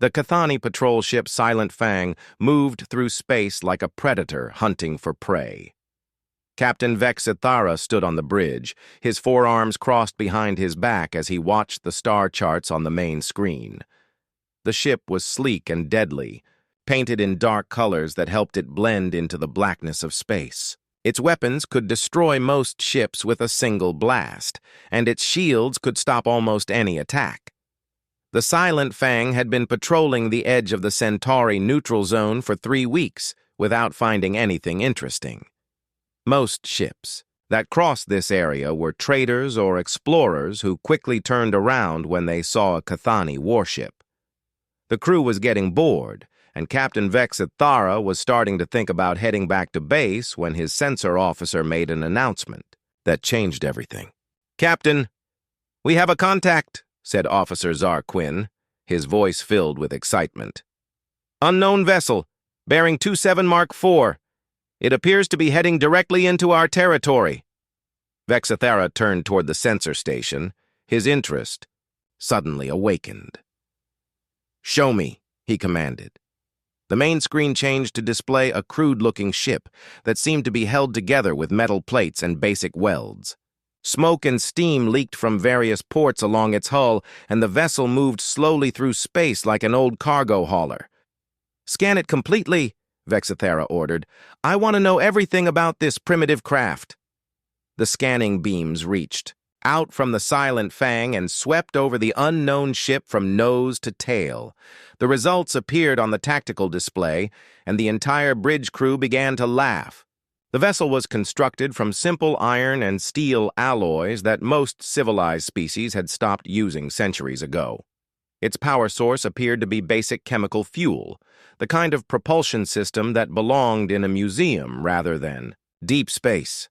The Cathani patrol ship Silent Fang moved through space like a predator hunting for prey. Captain Vexithara stood on the bridge, his forearms crossed behind his back as he watched the star charts on the main screen. The ship was sleek and deadly, painted in dark colors that helped it blend into the blackness of space. Its weapons could destroy most ships with a single blast, and its shields could stop almost any attack. The Silent Fang had been patrolling the edge of the Centauri neutral zone for 3 weeks without finding anything interesting. Most ships that crossed this area were traders or explorers who quickly turned around when they saw a Cathani warship. The crew was getting bored, and Captain Vexithara was starting to think about heading back to base when his sensor officer made an announcement that changed everything. "Captain, we have a contact," said Officer Zarquin, his voice filled with excitement. "Unknown vessel, bearing 27 Mark IV. It appears to be heading directly into our territory." Vexithara turned toward the sensor station, his interest suddenly awakened. "Show me," he commanded. The main screen changed to display a crude-looking ship that seemed to be held together with metal plates and basic welds. Smoke and steam leaked from various ports along its hull, and the vessel moved slowly through space like an old cargo hauler. "Scan it completely," Vexithara ordered. "I want to know everything about this primitive craft." The scanning beams reached out from the Silent Fang and swept over the unknown ship from nose to tail. The results appeared on the tactical display, and the entire bridge crew began to laugh. The vessel was constructed from simple iron and steel alloys that most civilized species had stopped using centuries ago. Its power source appeared to be basic chemical fuel, the kind of propulsion system that belonged in a museum rather than deep space.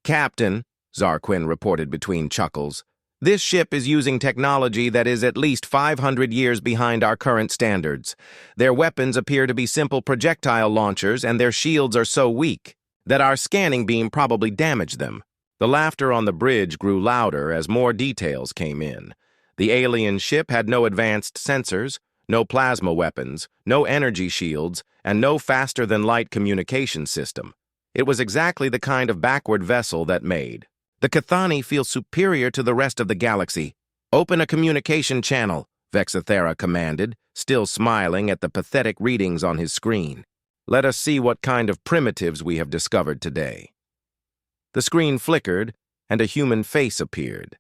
"Captain," Zarquin reported between chuckles, "this ship is using technology that is at least 500 years behind our current standards. Their weapons appear to be simple projectile launchers, and their shields are so weak that our scanning beam probably damaged them." The laughter on the bridge grew louder as more details came in. The alien ship had no advanced sensors, no plasma weapons, no energy shields, and no faster-than-light communication system. It was exactly the kind of backward vessel that made the Cathani feel superior to the rest of the galaxy. "Open a communication channel," Vexithara commanded, still smiling at the pathetic readings on his screen. "Let us see what kind of primitives we have discovered today." The screen flickered, and a human face appeared.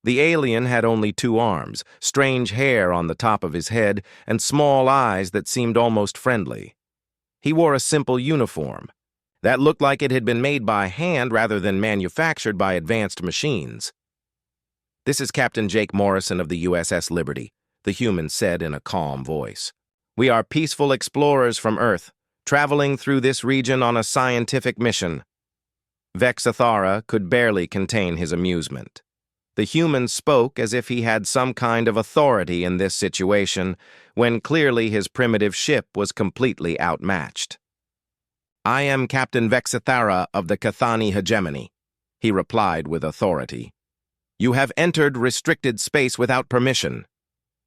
The alien had only 2 arms, strange hair on the top of his head, and small eyes that seemed almost friendly. He wore a simple uniform that looked like it had been made by hand rather than manufactured by advanced machines. "This is Captain Jake Morrison of the USS Liberty," the human said in a calm voice. "We are peaceful explorers from Earth, traveling through this region on a scientific mission." Vexithara could barely contain his amusement. The human spoke as if he had some kind of authority in this situation, when clearly his primitive ship was completely outmatched. "I am Captain Vexithara of the Cathani hegemony," he replied with authority. "You have entered restricted space without permission.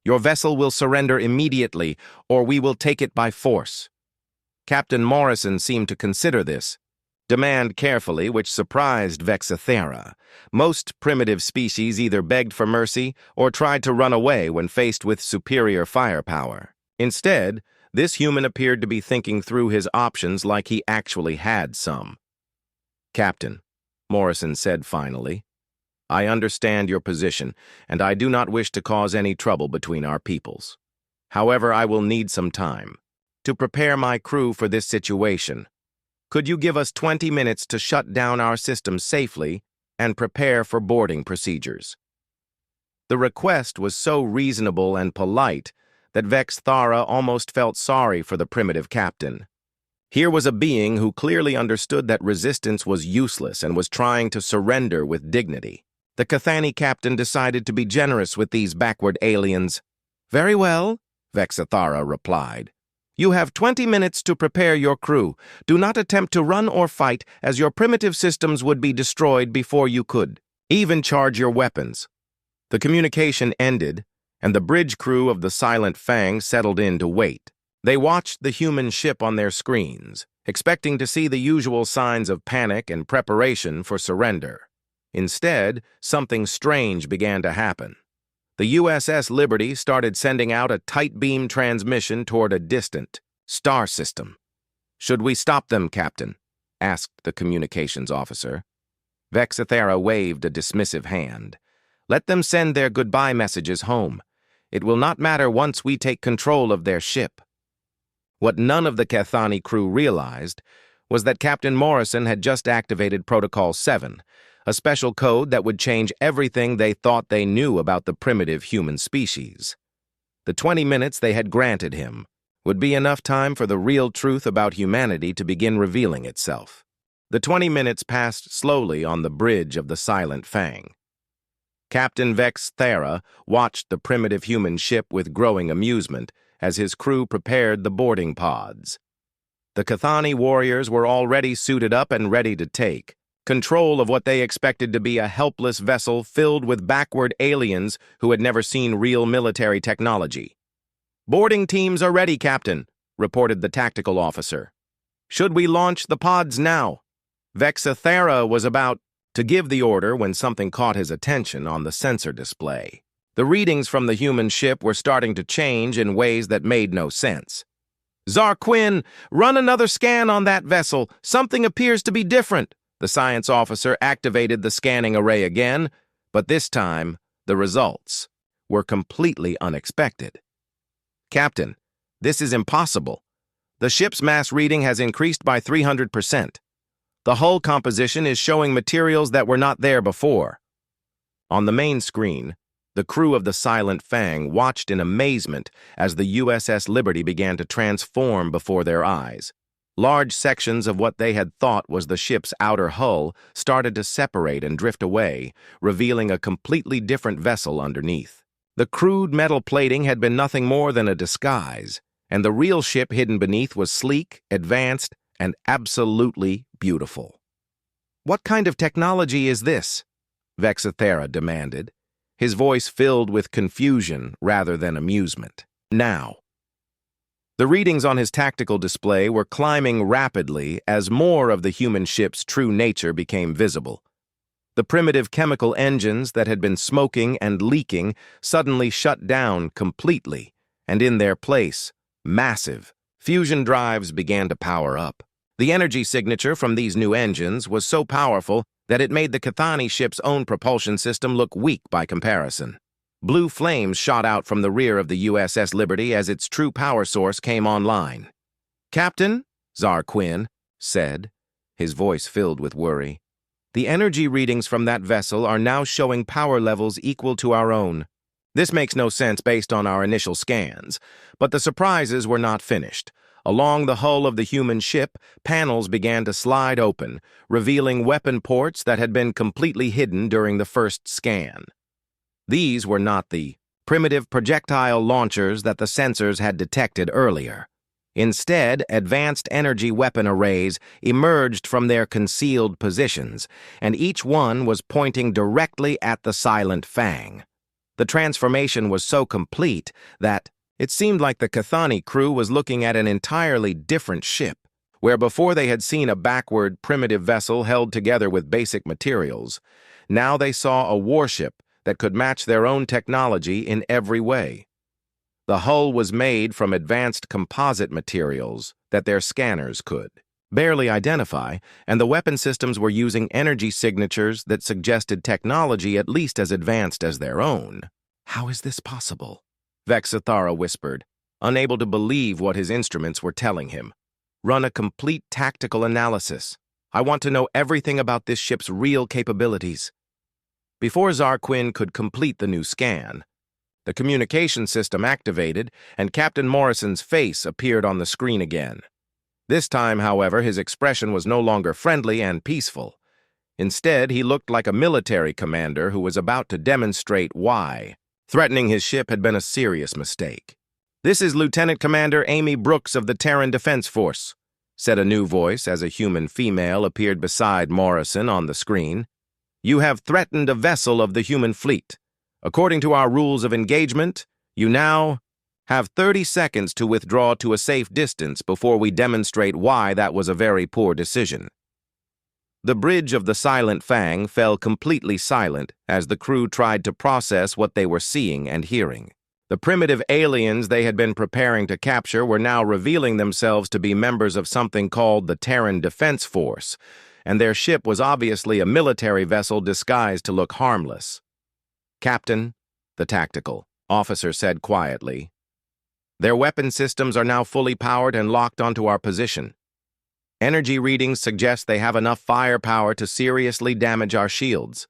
Your vessel will surrender immediately, or we will take it by force." Captain Morrison seemed to consider this demand carefully, which surprised Vexithara. Most primitive species either begged for mercy or tried to run away when faced with superior firepower. Instead, this human appeared to be thinking through his options like he actually had some. "Captain," Morrison said finally, "I understand your position, and I do not wish to cause any trouble between our peoples. However, I will need some time to prepare my crew for this situation. Could you give us 20 minutes to shut down our system safely and prepare for boarding procedures?" The request was so reasonable and polite that Vexithara almost felt sorry for the primitive captain. Here was a being who clearly understood that resistance was useless and was trying to surrender with dignity. The Cathani captain decided to be generous with these backward aliens. "Very well," Vexithara replied. "You have 20 minutes to prepare your crew. Do not attempt to run or fight, as your primitive systems would be destroyed before you could even charge your weapons." The communication ended, and the bridge crew of the Silent Fang settled in to wait. They watched the human ship on their screens, expecting to see the usual signs of panic and preparation for surrender. Instead, something strange began to happen. The USS Liberty started sending out a tight beam transmission toward a distant star system. "Should we stop them, Captain?" asked the communications officer. Vexithera waved a dismissive hand. "Let them send their goodbye messages home. It will not matter once we take control of their ship." What none of the Cathani crew realized was that Captain Morrison had just activated Protocol 7, a special code that would change everything they thought they knew about the primitive human species. The 20 minutes they had granted him would be enough time for the real truth about humanity to begin revealing itself. The 20 minutes passed slowly on the bridge of the Silent Fang. Captain Vexithera watched the primitive human ship with growing amusement as his crew prepared the boarding pods. The Cathani warriors were already suited up and ready to take control of what they expected to be a helpless vessel filled with backward aliens who had never seen real military technology. "Boarding teams are ready, Captain," reported the tactical officer. "Should we launch the pods now?" Vexithera was about to give the order when something caught his attention on the sensor display. The readings from the human ship were starting to change in ways that made no sense. "Zarquin, run another scan on that vessel. Something appears to be different." The science officer activated the scanning array again, but this time, the results were completely unexpected. "Captain, this is impossible. The ship's mass reading has increased by 300%. The hull composition is showing materials that were not there before." On the main screen, the crew of the Silent Fang watched in amazement as the USS Liberty began to transform before their eyes. Large sections of what they had thought was the ship's outer hull started to separate and drift away, revealing a completely different vessel underneath. The crude metal plating had been nothing more than a disguise, and the real ship hidden beneath was sleek, advanced, and absolutely beautiful. "What kind of technology is this?" Vexithera demanded, his voice filled with confusion rather than amusement. Now, the readings on his tactical display were climbing rapidly as more of the human ship's true nature became visible. The primitive chemical engines that had been smoking and leaking suddenly shut down completely, and in their place, massive fusion drives began to power up. The energy signature from these new engines was so powerful that it made the Cathani ship's own propulsion system look weak by comparison. Blue flames shot out from the rear of the USS Liberty as its true power source came online. "Captain," Zarquin said, his voice filled with worry, "the energy readings from that vessel are now showing power levels equal to our own. This makes no sense based on our initial scans, but the surprises were not finished. Along the hull of the human ship, panels began to slide open, revealing weapon ports that had been completely hidden during the first scan. These were not the primitive projectile launchers that the sensors had detected earlier. Instead, advanced energy weapon arrays emerged from their concealed positions, and each one was pointing directly at the Silent Fang. The transformation was so complete that it seemed like the Cathani crew was looking at an entirely different ship, where before they had seen a backward, primitive vessel held together with basic materials. Now they saw a warship that could match their own technology in every way. The hull was made from advanced composite materials that their scanners could barely identify, and the weapon systems were using energy signatures that suggested technology at least as advanced as their own. "How is this possible?" Vexithera whispered, unable to believe what his instruments were telling him. "Run a complete tactical analysis. I want to know everything about this ship's real capabilities." Before Zarquin could complete the new scan, the communication system activated and Captain Morrison's face appeared on the screen again. This time, however, his expression was no longer friendly and peaceful. Instead, he looked like a military commander who was about to demonstrate why threatening his ship had been a serious mistake. "This is Lieutenant Commander Amy Brooks of the Terran Defense Force," said a new voice as a human female appeared beside Morrison on the screen. "You have threatened a vessel of the human fleet. According to our rules of engagement, You now have 30 seconds to withdraw to a safe distance before we demonstrate why that was a very poor decision. The bridge of the Silent Fang fell completely silent as the crew tried to process what they were seeing and hearing. The primitive aliens they had been preparing to capture were now revealing themselves to be members of something called the Terran Defense Force, and their ship was obviously a military vessel disguised to look harmless. "Captain," the tactical officer said quietly, "their weapon systems are now fully powered and locked onto our position. Energy readings suggest they have enough firepower to seriously damage our shields."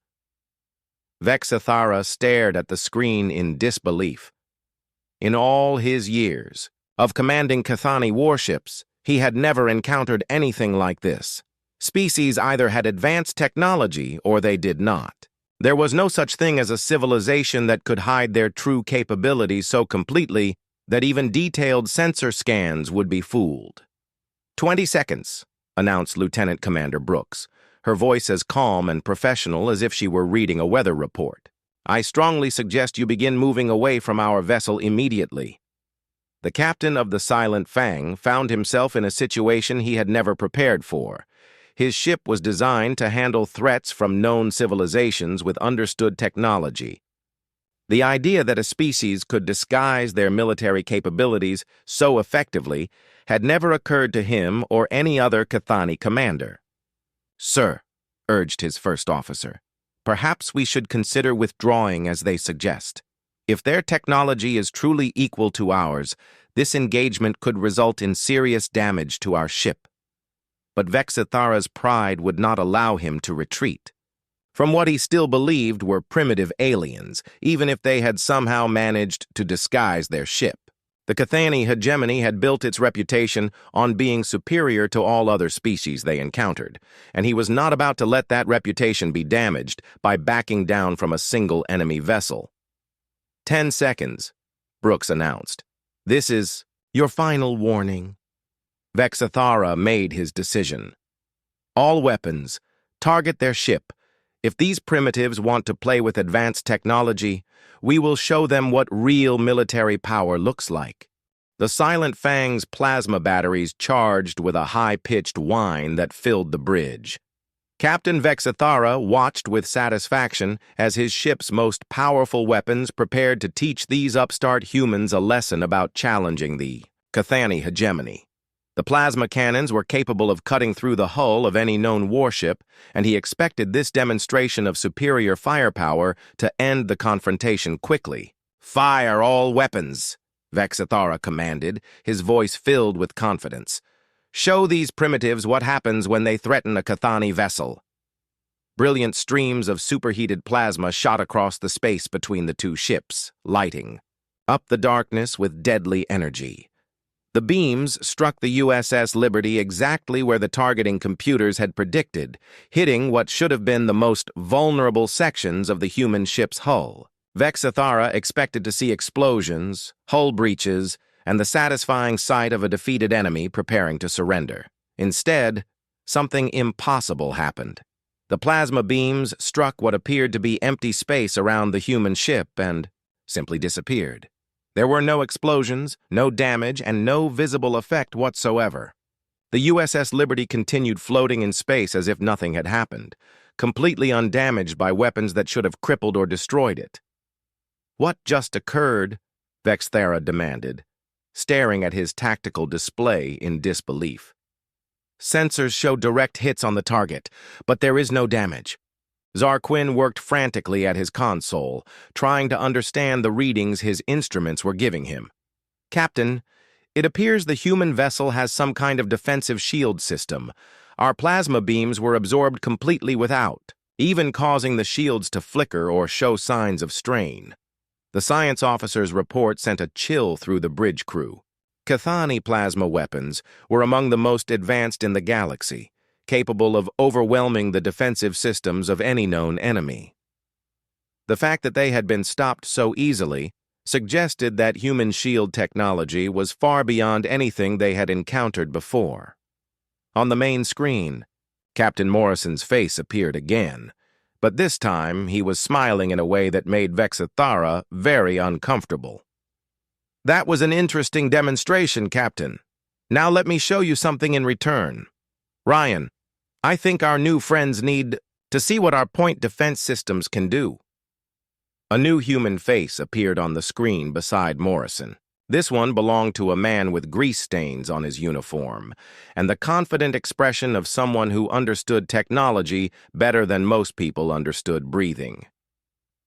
Vexithara stared at the screen in disbelief. In all his years of commanding Cathani warships, he had never encountered anything like this. Species either had advanced technology or they did not. There was no such thing as a civilization that could hide their true capabilities so completely that even detailed sensor scans would be fooled. 20 seconds, announced Lieutenant Commander Brooks, her voice as calm and professional as if she were reading a weather report. "I strongly suggest you begin moving away from our vessel immediately." The captain of the Silent Fang found himself in a situation he had never prepared for. His ship was designed to handle threats from known civilizations with understood technology. The idea that a species could disguise their military capabilities so effectively had never occurred to him or any other Cathani commander. "Sir," urged his first officer, "perhaps we should consider withdrawing as they suggest. If their technology is truly equal to ours, this engagement could result in serious damage to our ship." But Vexithara's pride would not allow him to retreat. From what he still believed were primitive aliens, even if they had somehow managed to disguise their ship. The Cathani hegemony had built its reputation on being superior to all other species they encountered, and he was not about to let that reputation be damaged by backing down from a single enemy vessel. 10 seconds, Brooks announced. "This is your final warning." Vexithara made his decision. "All weapons, target their ship. If these primitives want to play with advanced technology, we will show them what real military power looks like." The Silent Fang's plasma batteries charged with a high-pitched whine that filled the bridge. Captain Vexithara watched with satisfaction as his ship's most powerful weapons prepared to teach these upstart humans a lesson about challenging the Cathani hegemony. The plasma cannons were capable of cutting through the hull of any known warship, and he expected this demonstration of superior firepower to end the confrontation quickly. "Fire all weapons," Vexithara commanded, his voice filled with confidence. "Show these primitives what happens when they threaten a Cathani vessel." Brilliant streams of superheated plasma shot across the space between the two ships, lighting up the darkness with deadly energy. The beams struck the USS Liberty exactly where the targeting computers had predicted, hitting what should have been the most vulnerable sections of the human ship's hull. Vexithara expected to see explosions, hull breaches, and the satisfying sight of a defeated enemy preparing to surrender. Instead, something impossible happened. The plasma beams struck what appeared to be empty space around the human ship and simply disappeared. There were no explosions, no damage, and no visible effect whatsoever. The USS Liberty continued floating in space as if nothing had happened, completely undamaged by weapons that should have crippled or destroyed it. "What just occurred?" Vexithara demanded, staring at his tactical display in disbelief. "Sensors show direct hits on the target, but there is no damage." Zarquin worked frantically at his console, trying to understand the readings his instruments were giving him. "Captain, it appears the human vessel has some kind of defensive shield system. Our plasma beams were absorbed completely without, even causing the shields to flicker or show signs of strain." The science officer's report sent a chill through the bridge crew. Cathani plasma weapons were among the most advanced in the galaxy, capable of overwhelming the defensive systems of any known enemy. The fact that they had been stopped so easily suggested that human shield technology was far beyond anything they had encountered before. On the main screen, Captain Morrison's face appeared again, but this time he was smiling in a way that made Vexithara very uncomfortable. That was an interesting demonstration, Captain. Now let me show you something in return. Ryan, I think our new friends need to see what our point defense systems can do. A new human face appeared on the screen beside Morrison. This one belonged to a man with grease stains on his uniform, and the confident expression of someone who understood technology better than most people understood breathing.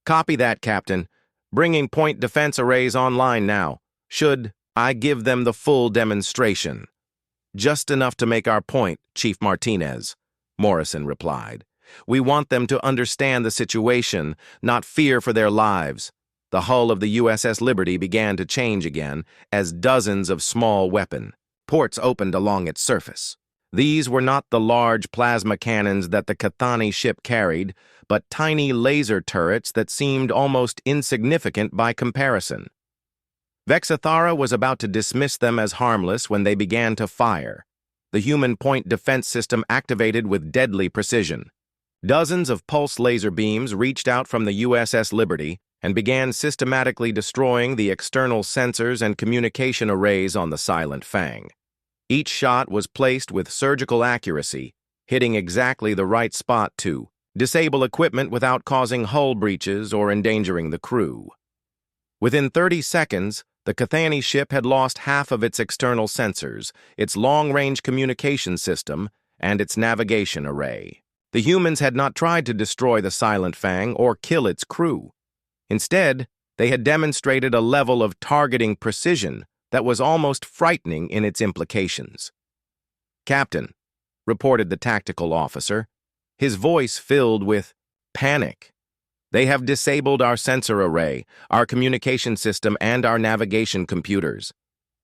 Copy that, Captain. Bringing point defense arrays online now. Should I give them the full demonstration? Just enough to make our point, Chief Martinez, Morrison replied. We want them to understand the situation, not fear for their lives. The hull of the USS Liberty began to change again as dozens of small weapon ports opened along its surface. These were not the large plasma cannons that the Cathani ship carried, but tiny laser turrets that seemed almost insignificant by comparison. Vexathara was about to dismiss them as harmless when they began to fire. The human point defense system activated with deadly precision. Dozens of pulse laser beams reached out from the USS Liberty and began systematically destroying the external sensors and communication arrays on the Silent Fang. Each shot was placed with surgical accuracy, hitting exactly the right spot to disable equipment without causing hull breaches or endangering the crew. Within 30 seconds, the Cathani ship had lost half of its external sensors, its long-range communication system, and its navigation array. The humans had not tried to destroy the Silent Fang or kill its crew. Instead, they had demonstrated a level of targeting precision that was almost frightening in its implications. Captain, reported the tactical officer, his voice filled with panic. They have disabled our sensor array, our communication system, and our navigation computers.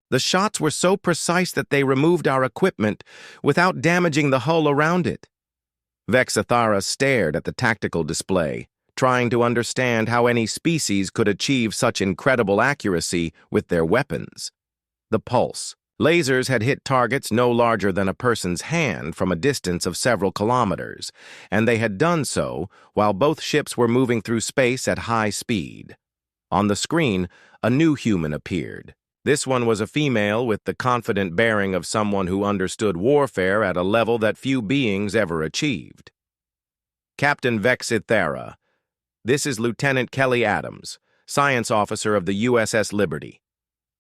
The shots were so precise that they removed our equipment without damaging the hull around it. Vexathara stared at the tactical display, trying to understand how any species could achieve such incredible accuracy with their weapons. The pulse. Lasers had hit targets no larger than a person's hand from a distance of several kilometers, and they had done so while both ships were moving through space at high speed. On the screen, a new human appeared. This one was a female with the confident bearing of someone who understood warfare at a level that few beings ever achieved. Captain Vexathara, this is Lieutenant Kelly Adams, Science Officer of the USS Liberty.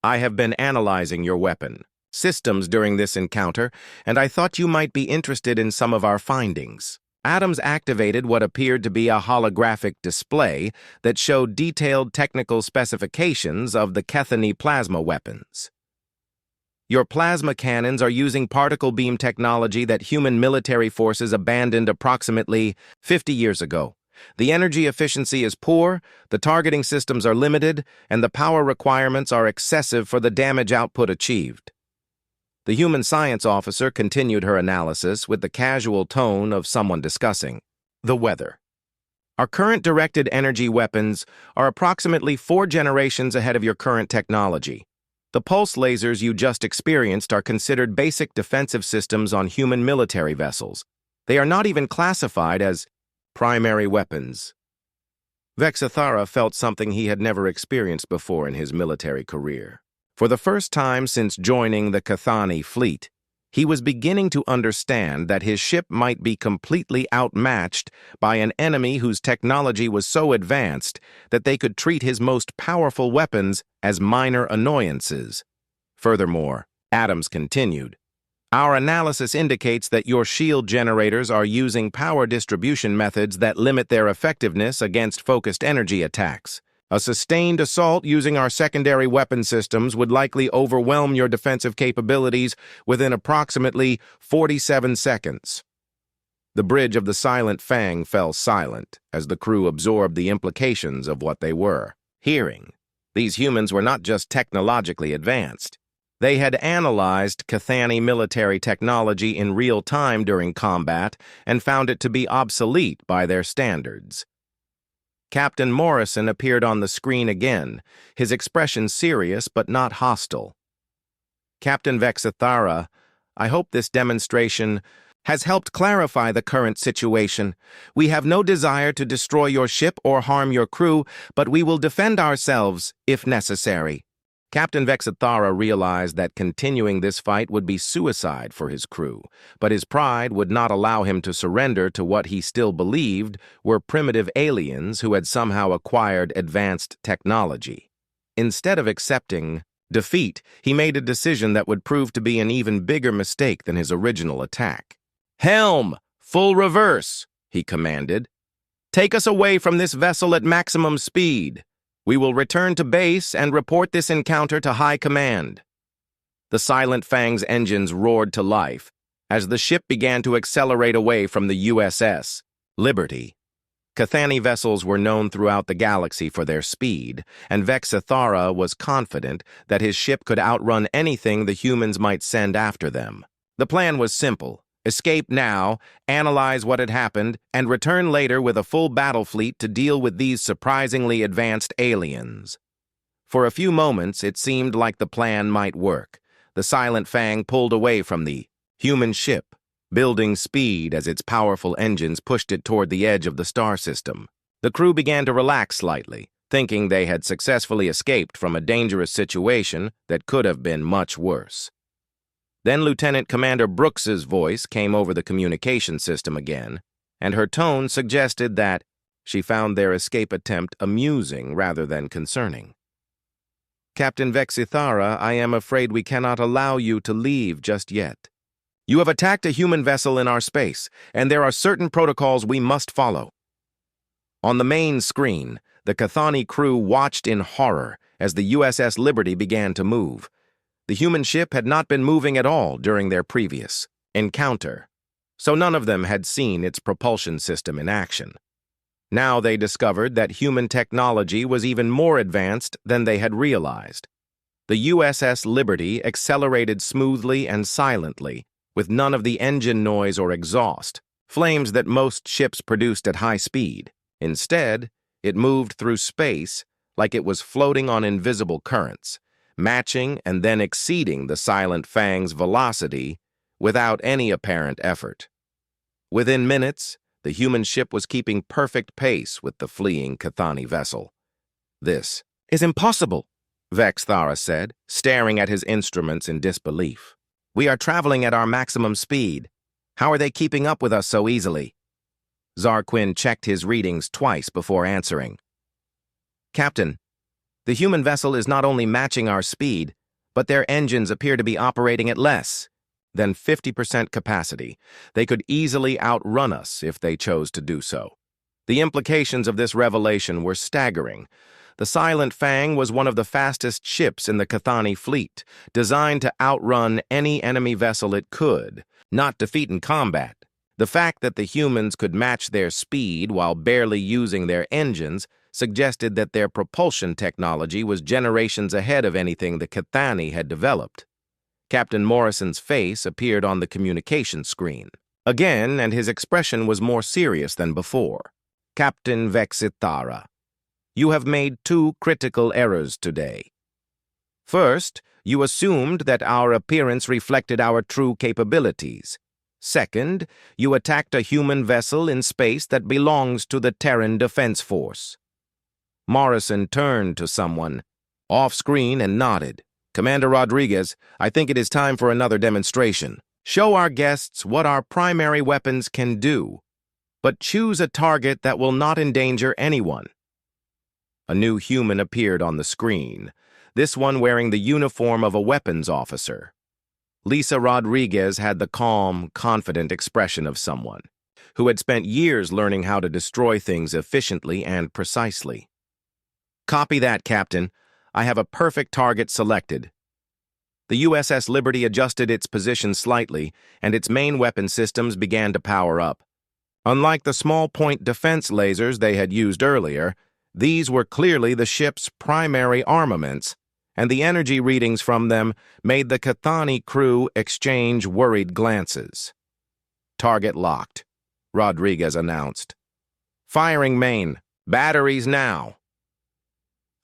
I have been analyzing your weapon systems during this encounter, and I thought you might be interested in some of our findings. Adams activated what appeared to be a holographic display that showed detailed technical specifications of the Cathani plasma weapons. Your plasma cannons are using particle beam technology that human military forces abandoned approximately 50 years ago. The energy efficiency is poor, the targeting systems are limited, and the power requirements are excessive for the damage output achieved. The human science officer continued her analysis with the casual tone of someone discussing the weather. Our current directed energy weapons are approximately 4 generations ahead of your current technology. The pulse lasers you just experienced are considered basic defensive systems on human military vessels. They are not even classified as primary weapons. Vexathara felt something he had never experienced before in his military career. For the first time since joining the Cathani fleet, he was beginning to understand that his ship might be completely outmatched by an enemy whose technology was so advanced that they could treat his most powerful weapons as minor annoyances. Furthermore, Adams continued, our analysis indicates that your shield generators are using power distribution methods that limit their effectiveness against focused energy attacks. A sustained assault using our secondary weapon systems would likely overwhelm your defensive capabilities within approximately 47 seconds. The bridge of the Silent Fang fell silent as the crew absorbed the implications of what they were hearing. These humans were not just technologically advanced. They had analyzed Cathani military technology in real time during combat and found it to be obsolete by their standards. Captain Morrison appeared on the screen again, his expression serious but not hostile. Captain Vexathara, I hope this demonstration has helped clarify the current situation. We have no desire to destroy your ship or harm your crew, but we will defend ourselves if necessary. Captain Vexithara realized that continuing this fight would be suicide for his crew, but his pride would not allow him to surrender to what he still believed were primitive aliens who had somehow acquired advanced technology. Instead of accepting defeat, he made a decision that would prove to be an even bigger mistake than his original attack. "Helm! Full reverse!" he commanded. "Take us away from this vessel at maximum speed. We will return to base and report this encounter to High Command." The Silent Fang's engines roared to life as the ship began to accelerate away from the USS Liberty. Cathani vessels were known throughout the galaxy for their speed, and Vexithara was confident that his ship could outrun anything the humans might send after them. The plan was simple. Escape now, analyze what had happened, and return later with a full battle fleet to deal with these surprisingly advanced aliens. For a few moments, it seemed like the plan might work. The Silent Fang pulled away from the human ship, building speed as its powerful engines pushed it toward the edge of the star system. The crew began to relax slightly, thinking they had successfully escaped from a dangerous situation that could have been much worse. Then Lieutenant Commander Brooks's voice came over the communication system again, and her tone suggested that she found their escape attempt amusing rather than concerning. "Captain Vexithara, I am afraid we cannot allow you to leave just yet. You have attacked a human vessel in our space, and there are certain protocols we must follow." On the main screen, the Cathani crew watched in horror as the USS Liberty began to move. The human ship had not been moving at all during their previous encounter, so none of them had seen its propulsion system in action. Now they discovered that human technology was even more advanced than they had realized. The USS Liberty accelerated smoothly and silently, with none of the engine noise or exhaust, flames that most ships produced at high speed. Instead, it moved through space like it was floating on invisible currents, matching and then exceeding the Silent Fang's velocity without any apparent effort. Within minutes, the human ship was keeping perfect pace with the fleeing Cathani vessel. "This is impossible," Vexithara said, staring at his instruments in disbelief. "We are traveling at our maximum speed. How are they keeping up with us so easily?" Zarquin checked his readings twice before answering. "Captain, the human vessel is not only matching our speed, but their engines appear to be operating at less than 50% capacity. They could easily outrun us if they chose to do so." The implications of this revelation were staggering. The Silent Fang was one of the fastest ships in the Cathani fleet, designed to outrun any enemy vessel it could, not defeat in combat. The fact that the humans could match their speed while barely using their engines suggested that their propulsion technology was generations ahead of anything the Cathani had developed. Captain Morrison's face appeared on the communication screen again, and his expression was more serious than before. "Captain Vexithara, you have made two critical errors today. First, you assumed that our appearance reflected our true capabilities. Second, you attacked a human vessel in space that belongs to the Terran Defense Force." Morrison turned to someone off-screen and nodded. "Commander Rodriguez, I think it is time for another demonstration. Show our guests what our primary weapons can do, but choose a target that will not endanger anyone." A new human appeared on the screen, this one wearing the uniform of a weapons officer. Lisa Rodriguez had the calm, confident expression of someone who had spent years learning how to destroy things efficiently and precisely. "Copy that, Captain. I have a perfect target selected." The USS Liberty adjusted its position slightly, and its main weapon systems began to power up. Unlike the small-point defense lasers they had used earlier, these were clearly the ship's primary armaments, and the energy readings from them made the Cathani crew exchange worried glances. "Target locked," Rodriguez announced. "Firing main. Batteries now."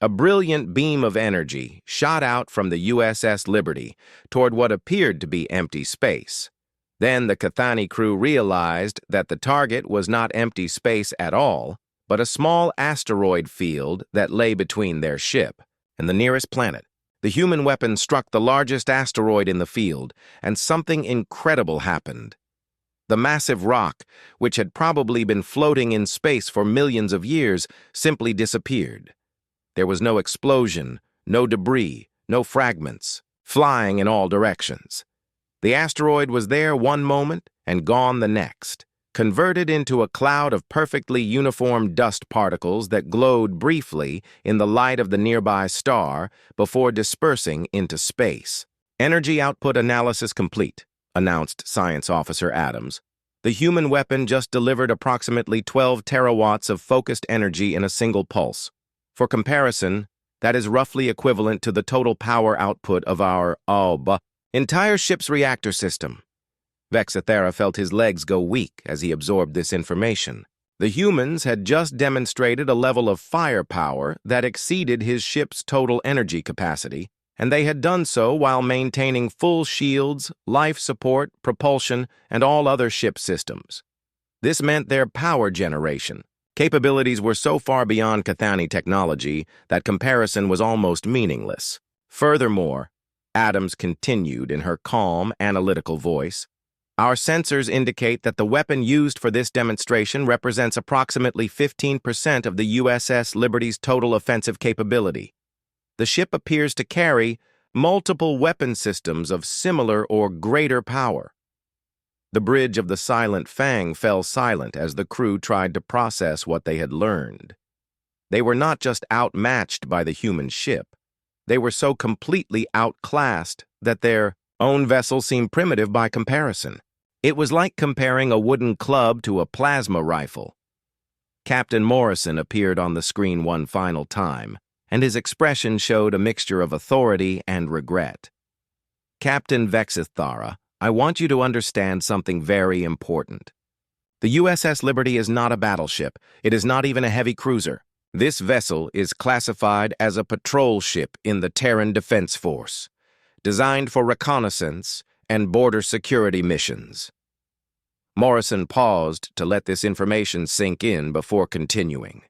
A brilliant beam of energy shot out from the USS Liberty toward what appeared to be empty space. Then the Cathani crew realized that the target was not empty space at all, but a small asteroid field that lay between their ship and the nearest planet. The human weapon struck the largest asteroid in the field, and something incredible happened. The massive rock, which had probably been floating in space for millions of years, simply disappeared. There was no explosion, no debris, no fragments, flying in all directions. The asteroid was there one moment and gone the next, converted into a cloud of perfectly uniform dust particles that glowed briefly in the light of the nearby star before dispersing into space. Energy output analysis complete, announced Science Officer Adams. The human weapon just delivered approximately 12 terawatts of focused energy in a single pulse. For comparison, that is roughly equivalent to the total power output of our entire ship's reactor system. Vexithera felt his legs go weak as he absorbed this information. The humans had just demonstrated a level of firepower that exceeded his ship's total energy capacity, and they had done so while maintaining full shields, life support, propulsion, and all other ship systems. This meant their power generation capabilities were so far beyond Cathani technology that comparison was almost meaningless. Furthermore, Adams continued in her calm, analytical voice, "Our sensors indicate that the weapon used for this demonstration represents approximately 15% of the USS Liberty's total offensive capability. The ship appears to carry multiple weapon systems of similar or greater power." The bridge of the Silent Fang fell silent as the crew tried to process what they had learned. They were not just outmatched by the human ship. They were so completely outclassed that their own vessel seemed primitive by comparison. It was like comparing a wooden club to a plasma rifle. Captain Morrison appeared on the screen one final time, and his expression showed a mixture of authority and regret. "Captain Vexithara, I want you to understand something very important. The USS Liberty is not a battleship. It is not even a heavy cruiser. This vessel is classified as a patrol ship in the Terran Defense Force, designed for reconnaissance and border security missions." Morrison paused to let this information sink in before continuing.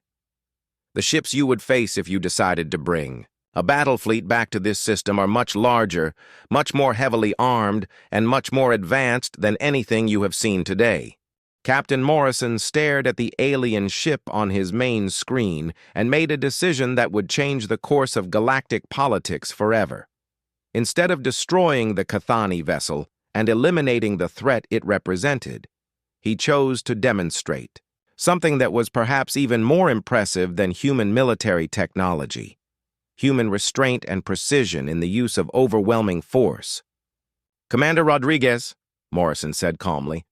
"The ships you would face if you decided to bring a battle fleet back to this system are much larger, much more heavily armed, and much more advanced than anything you have seen today." Captain Morrison stared at the alien ship on his main screen and made a decision that would change the course of galactic politics forever. Instead of destroying the Cathani vessel and eliminating the threat it represented, he chose to demonstrate something that was perhaps even more impressive than human military technology: human restraint and precision in the use of overwhelming force. "Commander Rodriguez," Morrison said calmly,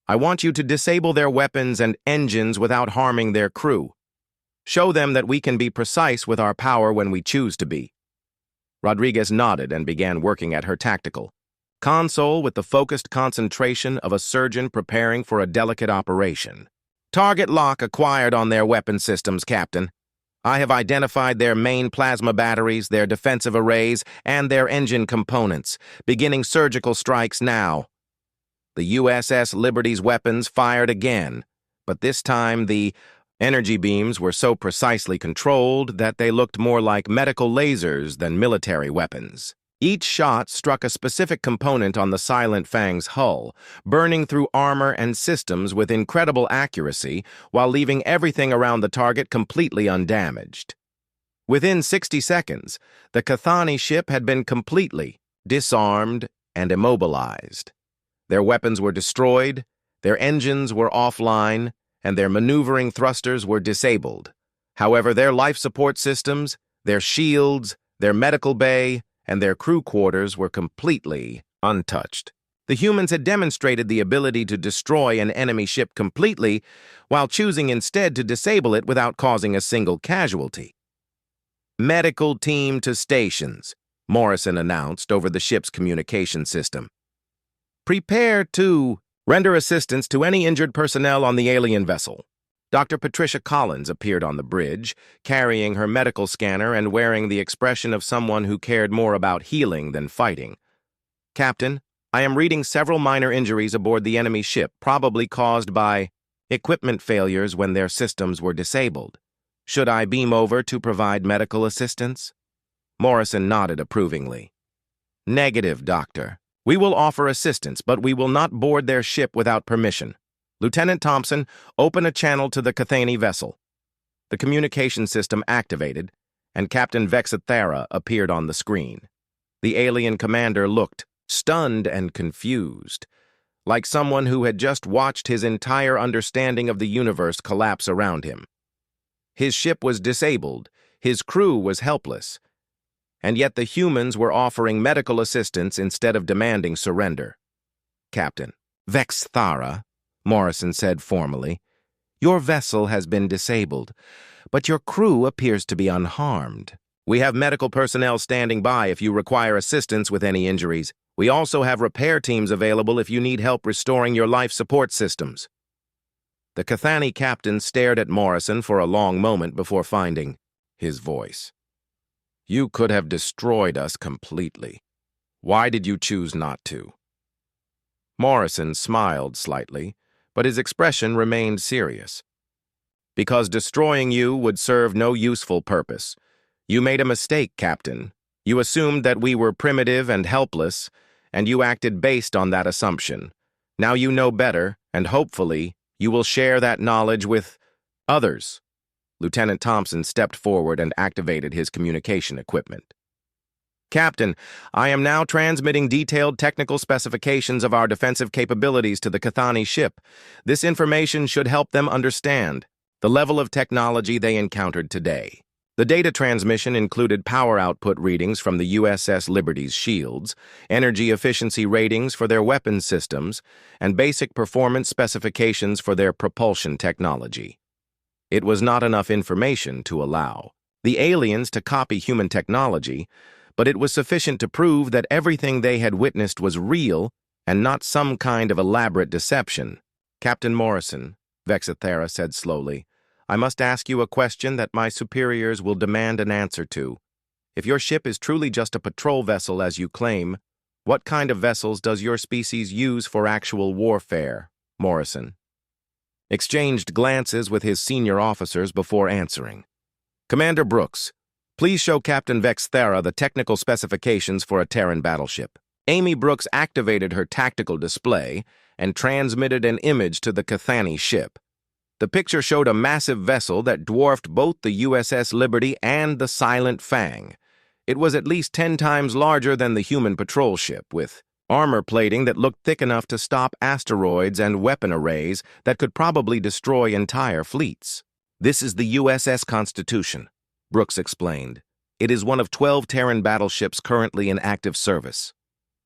"I want you to disable their weapons and engines without harming their crew. Show them that we can be precise with our power when we choose to be." Rodriguez nodded and began working at her tactical console with the focused concentration of a surgeon preparing for a delicate operation. "Target lock acquired on their weapon systems, Captain. I have identified their main plasma batteries, their defensive arrays, and their engine components, beginning surgical strikes now." The USS Liberty's weapons fired again, but this time the energy beams were so precisely controlled that they looked more like medical lasers than military weapons. Each shot struck a specific component on the Silent Fang's hull, burning through armor and systems with incredible accuracy while leaving everything around the target completely undamaged. Within 60 seconds, the Cathani ship had been completely disarmed and immobilized. Their weapons were destroyed, their engines were offline, and their maneuvering thrusters were disabled. However, their life support systems, their shields, their medical bay, and their crew quarters were completely untouched. The humans had demonstrated the ability to destroy an enemy ship completely while choosing instead to disable it without causing a single casualty. "Medical team to stations," Morrison announced over the ship's communication system. "Prepare to render assistance to any injured personnel on the alien vessel." Dr. Patricia Collins appeared on the bridge, carrying her medical scanner and wearing the expression of someone who cared more about healing than fighting. "Captain, I am reading several minor injuries aboard the enemy ship, probably caused by equipment failures when their systems were disabled. Should I beam over to provide medical assistance?" Morrison nodded approvingly. Negative, Doctor. We will offer assistance, but we will not board their ship without permission. Lieutenant Thompson, open a channel to the Cathani vessel. The communication system activated, and Captain Vexithara appeared on the screen. The alien commander looked stunned and confused, like someone who had just watched his entire understanding of the universe collapse around him. His ship was disabled, his crew was helpless, and yet the humans were offering medical assistance instead of demanding surrender. Captain Vexithara, Morrison said formally, your vessel has been disabled, but your crew appears to be unharmed. We have medical personnel standing by if you require assistance with any injuries. We also have repair teams available if you need help restoring your life support systems. The Cathani captain stared at Morrison for a long moment before finding his voice. You could have destroyed us completely. Why did you choose not to? Morrison smiled slightly, but his expression remained serious. Because destroying you would serve no useful purpose. You made a mistake, Captain. You assumed that we were primitive and helpless, and you acted based on that assumption. Now you know better, and hopefully, you will share that knowledge with others. Lieutenant Thompson stepped forward and activated his communication equipment. Captain, I am now transmitting detailed technical specifications of our defensive capabilities to the Cathani ship. This information should help them understand the level of technology they encountered today. The data transmission included power output readings from the USS Liberty's shields, energy efficiency ratings for their weapons systems, and basic performance specifications for their propulsion technology. It was not enough information to allow the aliens to copy human technology, but it was sufficient to prove that everything they had witnessed was real and not some kind of elaborate deception. Captain Morrison, Vexithara said slowly, I must ask you a question that my superiors will demand an answer to. If your ship is truly just a patrol vessel as you claim, what kind of vessels does your species use for actual warfare? Morrison exchanged glances with his senior officers before answering. Commander Brooks, please show Captain Vexithara the technical specifications for a Terran battleship. Amy Brooks activated her tactical display and transmitted an image to the Cathani ship. The picture showed a massive vessel that dwarfed both the USS Liberty and the Silent Fang. It was at least 10 times larger than the human patrol ship, with armor plating that looked thick enough to stop asteroids and weapon arrays that could probably destroy entire fleets. This is the USS Constitution, Brooks explained. It is one of 12 Terran battleships currently in active service.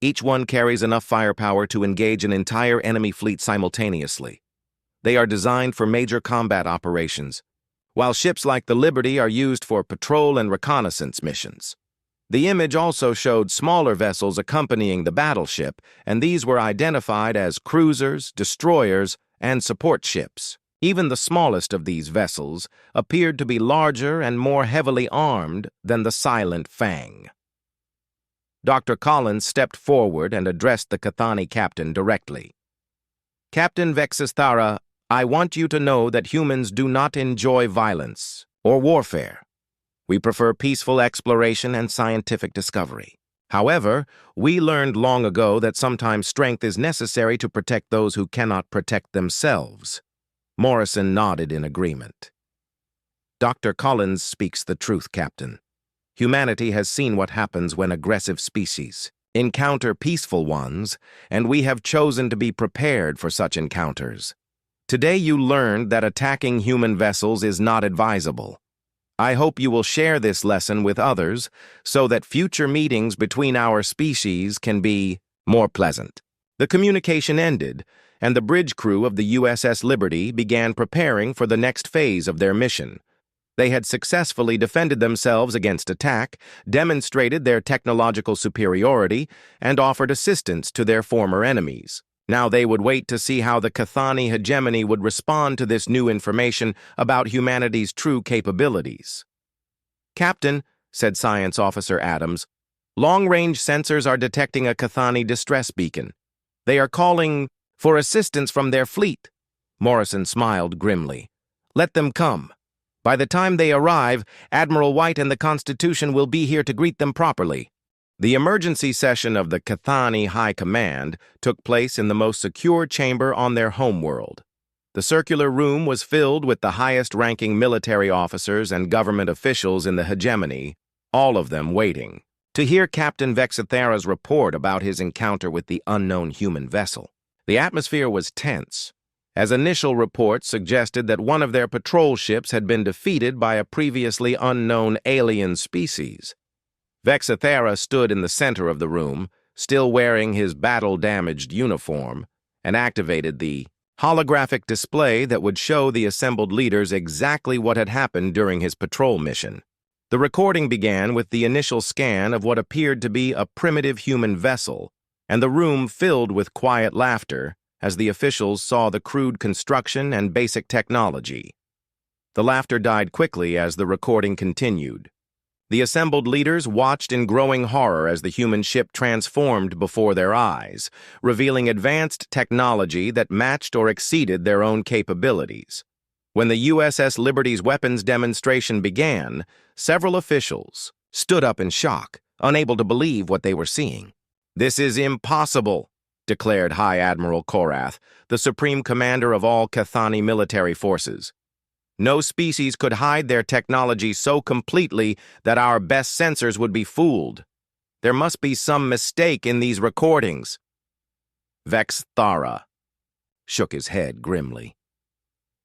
Each one carries enough firepower to engage an entire enemy fleet simultaneously. They are designed for major combat operations, while ships like the Liberty are used for patrol and reconnaissance missions. The image also showed smaller vessels accompanying the battleship, and these were identified as cruisers, destroyers, and support ships. Even the smallest of these vessels appeared to be larger and more heavily armed than the Silent Fang. Dr. Collins stepped forward and addressed the Cathani captain directly. Captain Vexithara, I want you to know that humans do not enjoy violence or warfare. We prefer peaceful exploration and scientific discovery. However, we learned long ago that sometimes strength is necessary to protect those who cannot protect themselves. Morrison nodded in agreement. Dr. Collins speaks the truth, Captain. Humanity has seen what happens when aggressive species encounter peaceful ones, and we have chosen to be prepared for such encounters. Today you learned that attacking human vessels is not advisable. I hope you will share this lesson with others so that future meetings between our species can be more pleasant. The communication ended, and the bridge crew of the USS Liberty began preparing for the next phase of their mission. They had successfully defended themselves against attack, demonstrated their technological superiority, and offered assistance to their former enemies. Now they would wait to see how the Cathani hegemony would respond to this new information about humanity's true capabilities. Captain, said Science Officer Adams, long-range sensors are detecting a Cathani distress beacon. They are calling for assistance from their fleet. Morrison smiled grimly. Let them come. By the time they arrive, Admiral White and the Constitution will be here to greet them properly. The emergency session of the Cathani High Command took place in the most secure chamber on their homeworld. The circular room was filled with the highest-ranking military officers and government officials in the hegemony, all of them waiting to hear Captain Vexithara's report about his encounter with the unknown human vessel. The atmosphere was tense, as initial reports suggested that one of their patrol ships had been defeated by a previously unknown alien species. Vexithara stood in the center of the room, still wearing his battle-damaged uniform, and activated the holographic display that would show the assembled leaders exactly what had happened during his patrol mission. The recording began with the initial scan of what appeared to be a primitive human vessel, and the room filled with quiet laughter as the officials saw the crude construction and basic technology. The laughter died quickly as the recording continued. The assembled leaders watched in growing horror as the human ship transformed before their eyes, revealing advanced technology that matched or exceeded their own capabilities. When the USS Liberty's weapons demonstration began, several officials stood up in shock, unable to believe what they were seeing. "This is impossible," declared High Admiral Korath, the supreme commander of all Cathani military forces. "No species could hide their technology so completely that our best sensors would be fooled. There must be some mistake in these recordings." Vexithara shook his head grimly.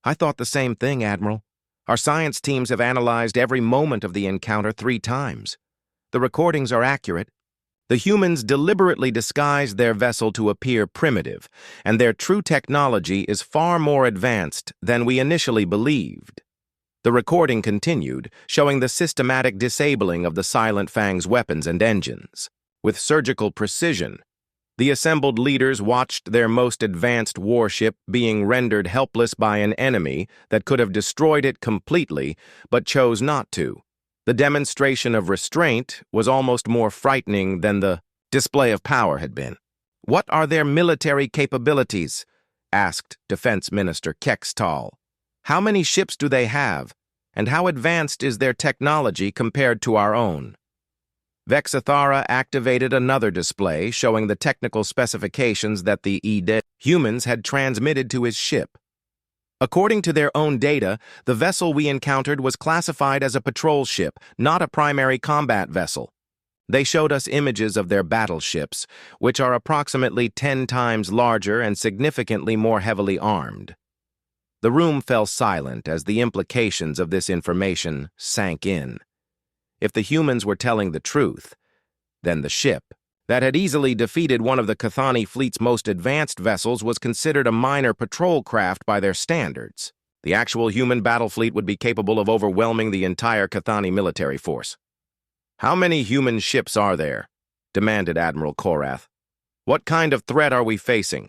"I thought the same thing, Admiral. Our science teams have analyzed every moment of the encounter 3 times. The recordings are accurate. The humans deliberately disguised their vessel to appear primitive, and their true technology is far more advanced than we initially believed." The recording continued, showing the systematic disabling of the Silent Fang's weapons and engines. With surgical precision, the assembled leaders watched their most advanced warship being rendered helpless by an enemy that could have destroyed it completely, but chose not to. The demonstration of restraint was almost more frightening than the display of power had been. "What are their military capabilities?" asked Defense Minister Kextal. "How many ships do they have, and how advanced is their technology compared to our own?" Vexithara activated another display showing the technical specifications that the humans had transmitted to his ship. According to their own data, the vessel we encountered was classified as a patrol ship, not a primary combat vessel. They showed us images of their battleships, which are approximately 10 times larger and significantly more heavily armed. The room fell silent as the implications of this information sank in. If the humans were telling the truth, then the ship that had easily defeated one of the Cathani fleet's most advanced vessels was considered a minor patrol craft by their standards. The actual human battle fleet would be capable of overwhelming the entire Cathani military force. "How many human ships are there?" demanded Admiral Korath. "What kind of threat are we facing?"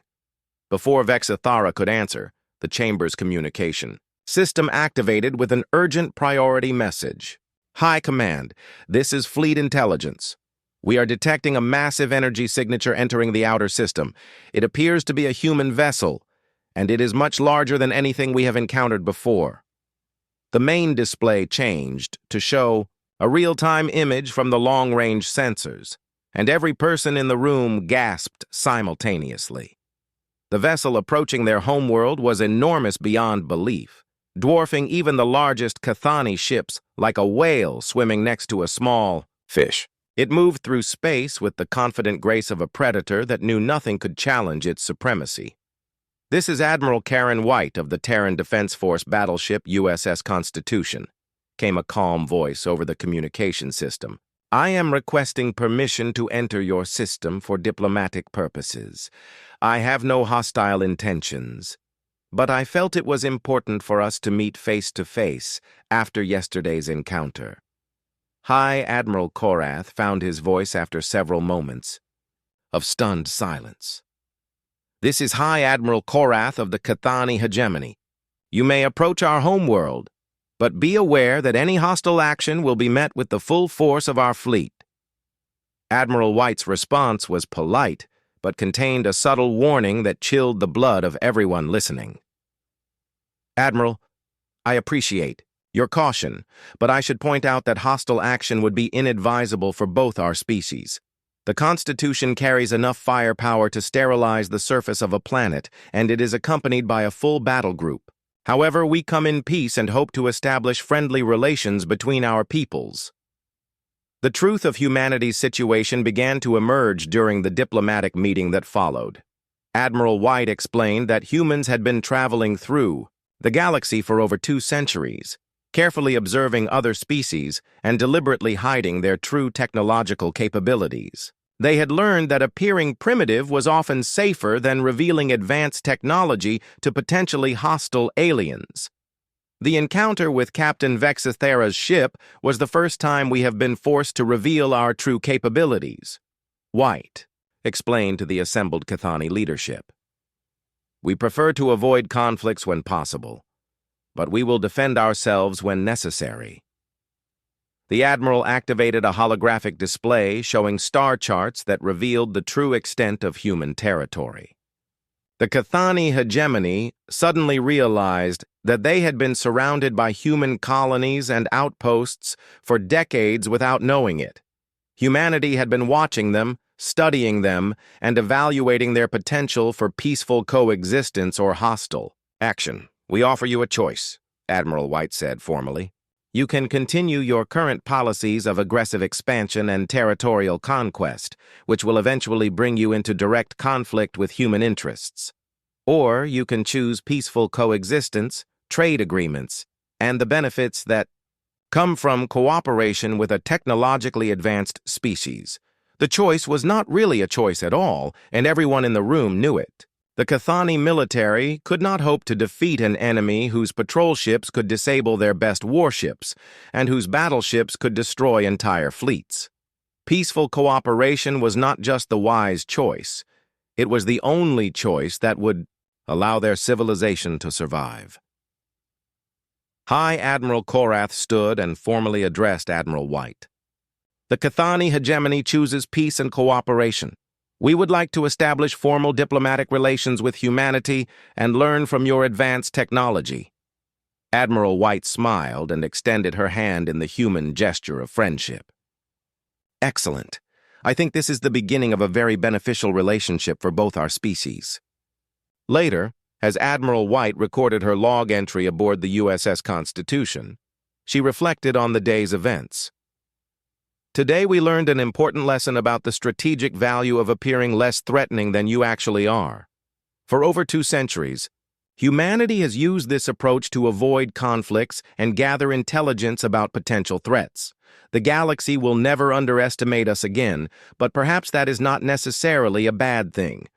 Before Vexithara could answer, the chamber's communication system activated with an urgent priority message. "High Command, this is Fleet Intelligence. We are detecting a massive energy signature entering the outer system. It appears to be a human vessel, and it is much larger than anything we have encountered before." The main display changed to show a real-time image from the long-range sensors, and every person in the room gasped simultaneously. The vessel approaching their homeworld was enormous beyond belief, dwarfing even the largest Cathani ships like a whale swimming next to a small fish. It moved through space with the confident grace of a predator that knew nothing could challenge its supremacy. "This is Admiral Karen White of the Terran Defense Force battleship USS Constitution," came a calm voice over the communication system. "I am requesting permission to enter your system for diplomatic purposes. I have no hostile intentions, but I felt it was important for us to meet face-to-face after yesterday's encounter." High Admiral Korath found his voice after several moments of stunned silence. "This is High Admiral Korath of the Cathani hegemony. You may approach our homeworld, but be aware that any hostile action will be met with the full force of our fleet." Admiral White's response was polite, but contained a subtle warning that chilled the blood of everyone listening. "Admiral, I appreciate Your caution, but I should point out that hostile action would be inadvisable for both our species. The Constitution carries enough firepower to sterilize the surface of a planet, and it is accompanied by a full battle group. However, we come in peace and hope to establish friendly relations between our peoples. The truth of humanity's situation began to emerge during the diplomatic meeting that followed. Admiral White explained that humans had been traveling through the galaxy for over 2 centuries, carefully observing other species and deliberately hiding their true technological capabilities. They had learned that appearing primitive was often safer than revealing advanced technology to potentially hostile aliens. The encounter with Captain Vexithera's ship was the first time we have been forced to reveal our true capabilities. White explained to the assembled Cathani leadership. We prefer to avoid conflicts when possible, but we will defend ourselves when necessary. The Admiral activated a holographic display showing star charts that revealed the true extent of human territory. The Cathani hegemony suddenly realized that they had been surrounded by human colonies and outposts for decades without knowing it. Humanity had been watching them, studying them, and evaluating their potential for peaceful coexistence or hostile action. We offer you a choice, Admiral White said formally. You can continue your current policies of aggressive expansion and territorial conquest, which will eventually bring you into direct conflict with human interests. Or you can choose peaceful coexistence, trade agreements, and the benefits that come from cooperation with a technologically advanced species. The choice was not really a choice at all, and everyone in the room knew it. The Cathani military could not hope to defeat an enemy whose patrol ships could disable their best warships, and whose battleships could destroy entire fleets. Peaceful cooperation was not just the wise choice. It was the only choice that would allow their civilization to survive. High Admiral Korath stood and formally addressed Admiral White. The Cathani hegemony chooses peace and cooperation. We would like to establish formal diplomatic relations with humanity and learn from your advanced technology. Admiral White smiled and extended her hand in the human gesture of friendship. Excellent. I think this is the beginning of a very beneficial relationship for both our species. Later, as Admiral White recorded her log entry aboard the USS Constitution, she reflected on the day's events. Today we learned an important lesson about the strategic value of appearing less threatening than you actually are. For over 2 centuries, humanity has used this approach to avoid conflicts and gather intelligence about potential threats. The galaxy will never underestimate us again, but perhaps that is not necessarily a bad thing.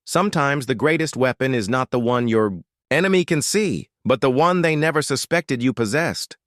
Sometimes the greatest weapon is not the one your enemy can see, but the one they never suspected you possessed.